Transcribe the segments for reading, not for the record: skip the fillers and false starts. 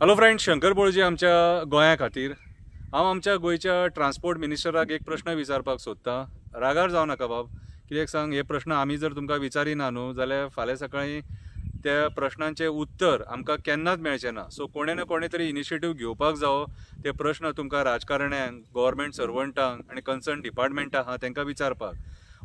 Hello friend, Shankar बोळजी आमच्या गोंया खातीर हांव आमच्या गोयच्या ट्रान्सपोर्ट मिनिस्टराक एक प्रश्न विचारपाक सोदतां. रागार जावं नाका बाब, कित्याक सांग, हे प्रश्न आमी जर तुमकां विचारिना न्हू जाल्यार फाल्यां सकाळीं त्या प्रश्नांचें उत्तर आमकां केन्नाच मेळचें ना. सो कोणे ना कोणे तरी इनिशिएटीव घेवपाक जावो. ते प्रश्न तुमकां राजकारण्यांक, गव्हर्मेंट सर्वंटांक आनी कन्सर्न डिपार्टमेंटां आहा तांकां विचारपाक.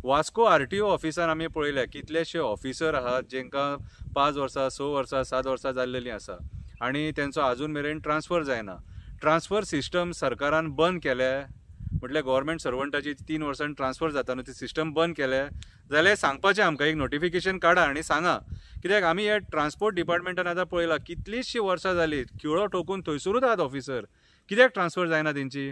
वास्को RTO ऑफिसान आमी पळयल्या कितलेशे ऑफिसर आहात जेंकां 5 वर्सां, 6 वर्सां, 7 वर्सां जाल्लेलीं आसा आनी तेंचो आजून मेरेन ट्रान्सफर जायना. ट्रान्सफर सिस्टम सरकारान बंद केल्या, म्हटल्यार गव्हर्मेंट सर्वंटाची 3 वर्सांनी ट्रान्सफर जाता न्हू, ती सिस्टम बंद केल्या जाल्यार सांगपाचें आमकां, एक नोटिफिकेशन काडा आनी सांगा. कित्याक आमी हे ट्रान्सपोर्ट डिपार्टमेंटान आतां पळयलां कितलींशीं वर्सां जालीं खिळो ठोकून थंयसरूच आहात ऑफिसर. कित्याक ट्रान्सफर जायना तेंची?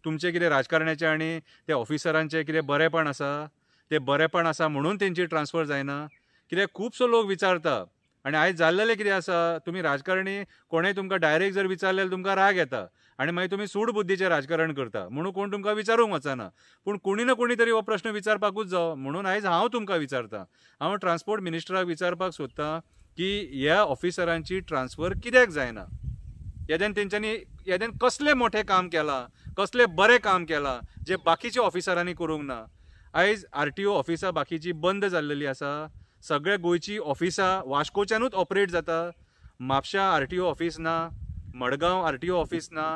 तुमचें कितें राजकारण्याचें आनी त्या ऑफिसरांचें कितें बरेपण आसा? ते बरेपण आसा म्हणून तेंची ट्रान्सफर जायना? कित्याक खुबसो लोक विचारता आनी आयज जाल्लेलें कितें आसा, तुमी राजकारणी कोणेंय तुमकां डायरेक्ट जर विचारलें जाल्यार तुमकां राग येता आनी मागीर तुमी सूड बुद्धीचें राजकारण करता म्हणून कोण तुमकां विचारूंक वचना. पूण कोणी ना कोणी तरी हो प्रश्न विचारपाकूच जावो म्हणून आयज हांव तुमकां विचारतां. हांव ट्रान्सपोर्ट मिनिस्टराक विचारपाक सोदतां की ह्या ऑफिसरांची ट्रान्सफर कित्याक जायना? येद्यान तेंच्यांनी येद्यान कसलें मोठें काम केलां, कसलें बरें काम केलां जें बाकीच्या ऑफिसरांनी करूंक ना? आयज RTO ऑफिसां बाकीची बंद जाल्लेली आसा. सगळ्या गोंयची ऑफिसां वास्कोच्यानूच ऑपरेट जाता. म्हापशा RTO ऑफिस ना, मडगांव RTO ऑफिस ना,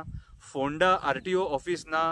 फोंडा RTO ऑफिस ना,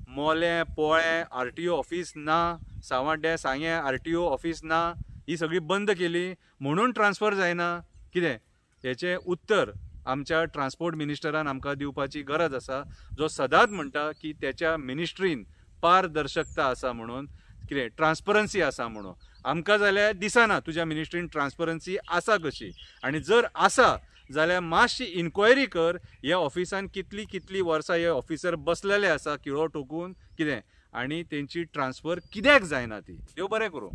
मोलें पोळें RTO ऑफिस ना, सावड्ड्या सांग्या RTO ऑफिस ना. ही सगळी बंद केली म्हणून ट्रान्सफर जायना कितें? हेचें उत्तर आमच्या ट्रान्सपोर्ट मिनिस्टरान आमकां दिवपाची गरज आसा, जो सदांच म्हणटा की त्याच्या मिनिस्ट्रीन पारदर्शकता आसा म्हणून, कितें ट्रान्सपरन्सी आसा म्हणून. आमकां जाल्यार दिसना तुज्या मिनिस्ट्रीन ट्रान्सपरन्सी आसा कशी. आनी जर आसा जाल्यार मातशी इन्क्वायरी कर, ह्या ऑफिसान कितलीं वर्सां हे ऑफिसर बसलेले आसा खिळो ठोकून कितें, आनी तेंची ट्रान्सफर कित्याक जायना ती. देव बरें करूं.